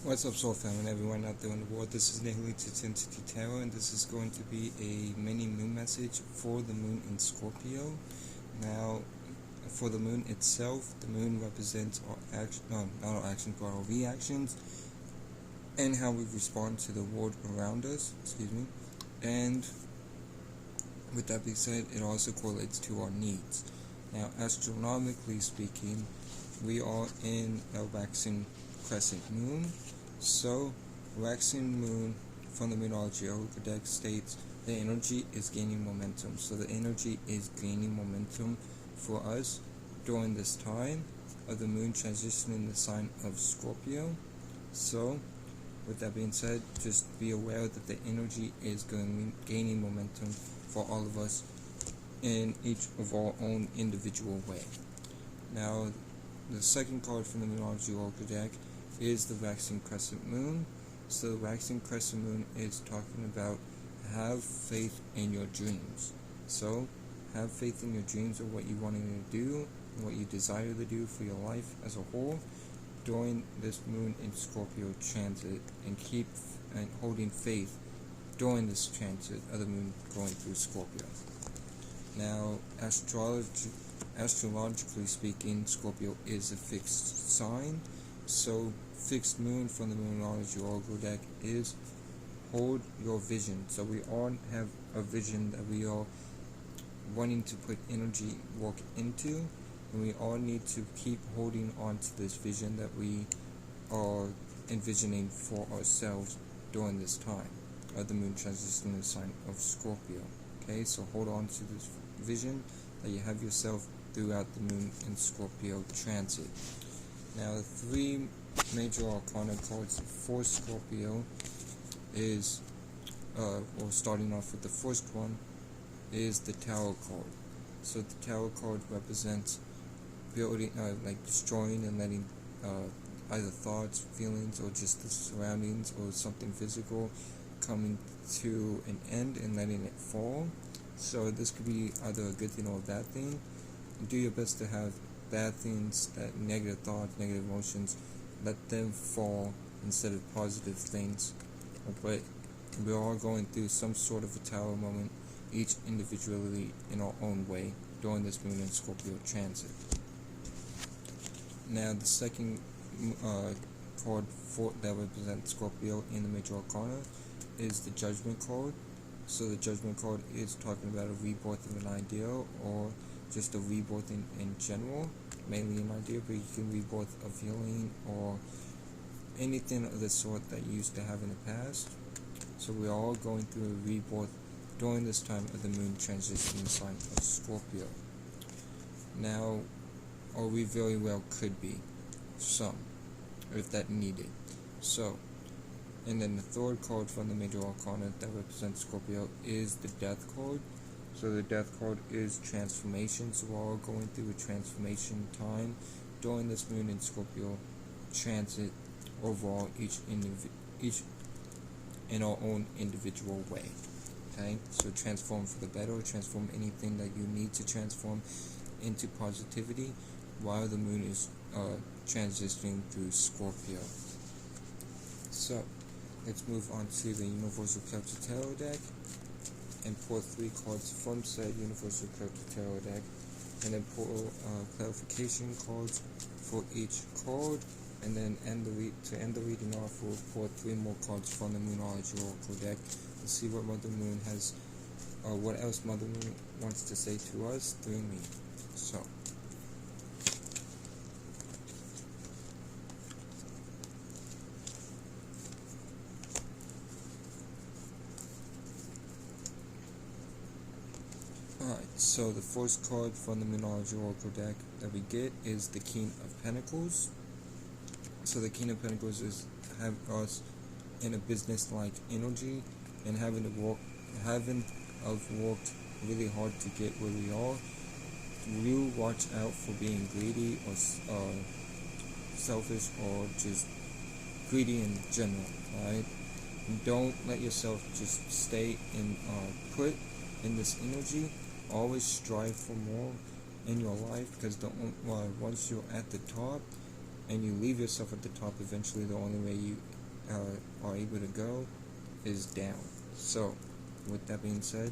What's up, Soul Family, and everyone out there in the world? This is Nihili Intensity Tarot, and this is going to be a mini moon message for the moon in Scorpio. Now, for the moon itself, the moon represents our action, not our actions, but our reactions, and how we respond to the world around us. And with that being said, it also correlates to our needs. Now, astronomically speaking, we are in a waxing crescent moon. So, waxing moon from the Moonology Oracle deck states the energy is gaining momentum. So the energy is gaining momentum for us during this time of the moon transitioning the sign of Scorpio. So, with that being said, just be aware that the energy is gaining momentum for all of us in each of our own individual way. Now, the second card from the Moonology Oracle deck is the waxing crescent moon. So the waxing crescent moon is talking about have faith in your dreams. So have faith in your dreams of what you want to do, what you desire to do for your life as a whole during this moon in Scorpio transit, and keep and holding faith during this transit of the moon going through Scorpio. Now, astrologically speaking, Scorpio is a fixed sign. So, fixed moon from the Moonology Oracle deck is hold your vision. So we all have a vision that we are wanting to put energy work into, and we all need to keep holding on to this vision that we are envisioning for ourselves during this time of the moon transition in the sign of Scorpio. Okay, so hold on to this vision that you have yourself throughout the moon in Scorpio transit. Now, the three major Arcana cards for Scorpio is, starting off with the first one, is the Tower card. So the Tower card represents building, destroying and letting either thoughts, feelings, or just the surroundings or something physical coming to an end and letting it fall. So this could be either a good thing or a bad thing. Do your best to have bad things, that negative thoughts, negative emotions, let them fall instead of positive things. But we're all going through some sort of a tower moment, each individually in our own way, during this moon in Scorpio transit. Now, the second card that represents Scorpio in the major arcana is the Judgment card. So the Judgment card is talking about a rebirth of an idea, or just a rebirth in general, mainly an idea, but you can rebirth a feeling or anything of the sort that you used to have in the past. So we're all going through a rebirth during this time of the moon transition in the sign of Scorpio. Now, or we very well could be some, if that needed. So, and then the third card from the major arcana that represents Scorpio is the Death Chord. So the Death Chord is transformation. So we're all going through a transformation time during this moon in Scorpio transit overall, each in our own individual way. Okay, so transform for the better, transform anything that you need to transform into positivity while the moon is transitioning through Scorpio. So let's move on to the Universal Celtic Tarot deck and pull 3 cards from said Universal Celtic Tarot deck, and then pull clarification cards for each card, and then to end the reading off, we'll pull 3 more cards from the Moonology Oracle deck to see what Mother Moon has, or what else Mother Moon wants to say to us through me. So, alright, so the first card from the Moonology Oracle deck that we get is the King of Pentacles. So the King of Pentacles is have us in a business-like energy and having worked really hard to get where we are. You watch out for being greedy or selfish, or just greedy in general, right? Don't let yourself just stay put in this energy. Always strive for more in your life, because once you're at the top, and you leave yourself at the top, eventually the only way you are able to go is down. So, with that being said,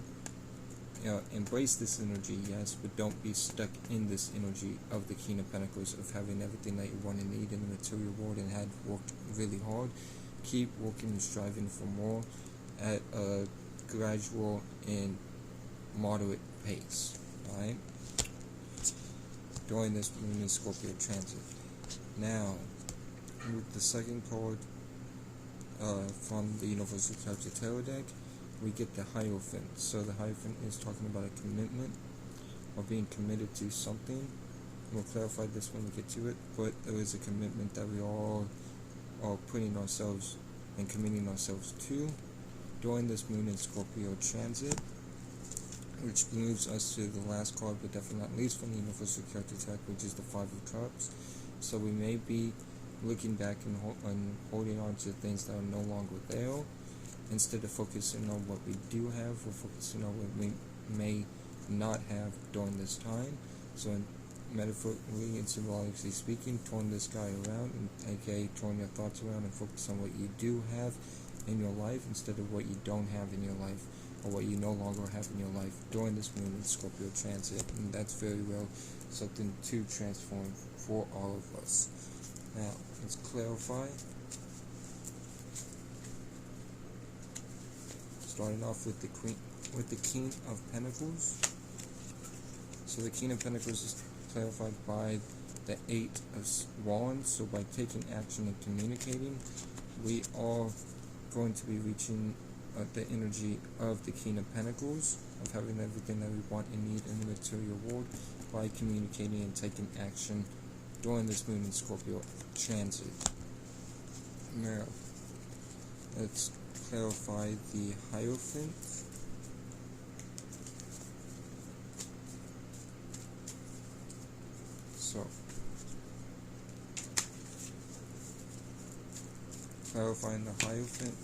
embrace this energy, yes, but don't be stuck in this energy of the King of Pentacles, of having everything that you want and need in the material world and had worked really hard. Keep working and striving for more at a gradual and moderate pace, alright? During this Moon and Scorpio transit. Now, with the second card from the Universal Chapter Tarot deck, we get the Hierophant. So the Hierophant is talking about a commitment, or being committed to something. We'll clarify this when we get to it, but there is a commitment that we all are putting ourselves and committing ourselves to during this Moon and Scorpio transit, which moves us to the last card, but definitely not least, from the Universal Character deck, which is the Five of Cups. So we may be looking back and holding on to things that are no longer there. Instead of focusing on what we do have, we're focusing on what we may not have during this time. So metaphorically and symbolically speaking, turn this guy around, and aka turn your thoughts around and focus on what you do have in your life instead of what you don't have in your life, or what you no longer have in your life during this Moon and Scorpio transit. And that's very well something to transform for all of us. Now, let's clarify. Starting off with the King of Pentacles. So the King of Pentacles is clarified by the Eight of Wands. So by taking action and communicating, we are going to be reaching the energy of the King of Pentacles, of having everything that we want and need in the material world by communicating and taking action during this Moon and Scorpio transit. Now, let's clarify the Hierophant. So, clarifying the Hierophant,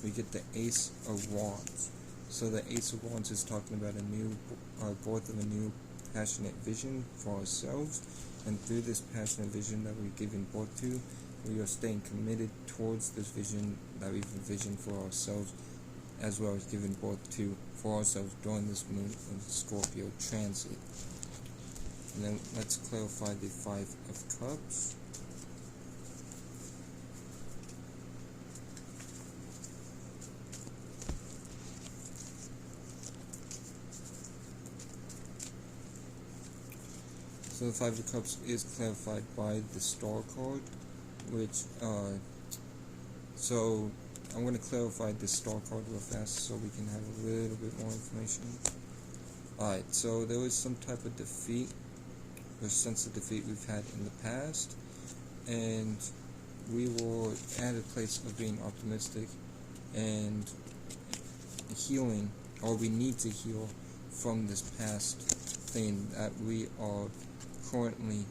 we get the Ace of Wands. So the Ace of Wands is talking about a new birth of a new passionate vision for ourselves, and through this passionate vision that we've given birth to, we are staying committed towards this vision that we've envisioned for ourselves, as well as giving birth to for ourselves during this Moon and Scorpio transit. And then let's clarify the Five of Cups. So the Five of Cups is clarified by the Star card, which, so I'm going to clarify this Star card real fast so we can have a little bit more information. Alright, so there was some type of defeat, or sense of defeat we've had in the past, and we were at a place of being optimistic and healing, or we need to heal from this past thing that we are currently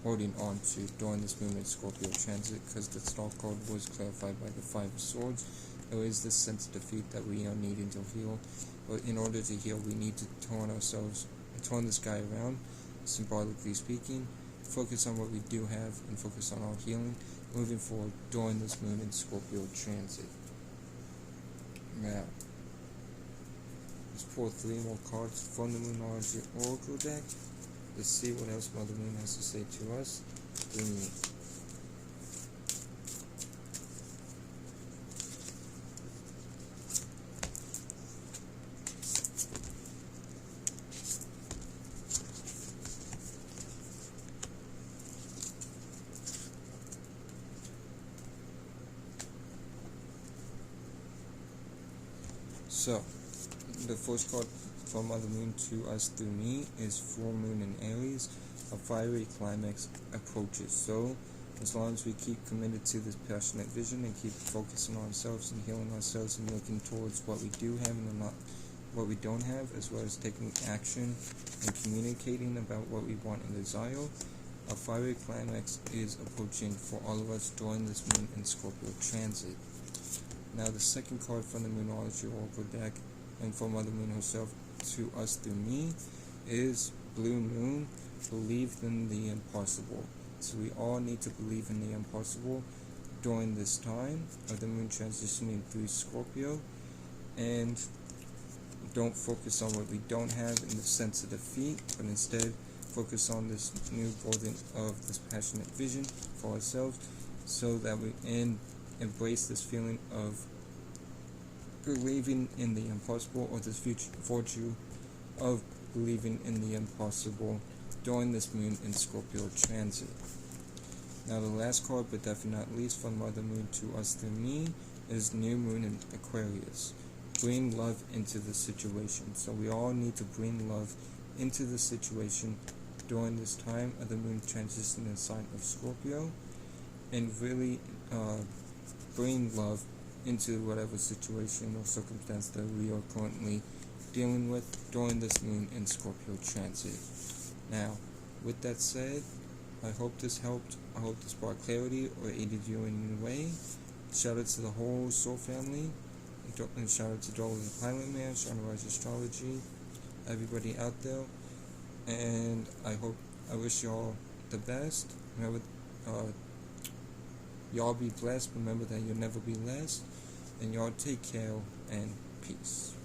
holding on to during this Moon and Scorpio transit, because the Star card was clarified by the Five of Swords. There is this sense of defeat that we are needing to heal, but in order to heal, we need to turn this guy around, symbolically speaking, focus on what we do have, and focus on our healing moving forward during this Moon and Scorpio transit. Now, let's pull 3 more cards from the Moonology Oracle deck. Let's see what else Mother Moon has to say to us through me. So, the first card from Mother Moon to us through me is Full Moon in Aries. A fiery climax approaches. So, as long as we keep committed to this passionate vision and keep focusing on ourselves and healing ourselves and looking towards what we do have and not what we don't have, as well as taking action and communicating about what we want and desire, a fiery climax is approaching for all of us during this Moon and Scorpio transit. Now, the second card from the Moonology Oracle deck, and from Mother Moon herself to us through me, is Blue Moon, Believe in the Impossible. So we all need to believe in the impossible during this time of the moon transitioning through Scorpio, and don't focus on what we don't have in the sense of defeat, but instead focus on this new golden of this passionate vision for ourselves, so that we embrace this feeling of believing in the impossible, or this future virtue of believing in the impossible during this moon in Scorpio transit. Now the last card, but definitely not least, from Mother Moon to us through me, is New Moon in Aquarius. Bring love into the situation. So we all need to bring love into the situation during this time of the moon transition in the sign of Scorpio, and really bring love into whatever situation or circumstance that we are currently dealing with during this moon in Scorpio transit. Now, with that said, I hope this helped. I hope this brought clarity or aided you in any way. Shout out to the whole Soul family. And shout out to Dollar the Pilot Man, shout out to Rise Astrology, everybody out there. And I wish y'all the best. Remember, y'all be blessed. Remember that you'll never be less. And y'all take care and peace.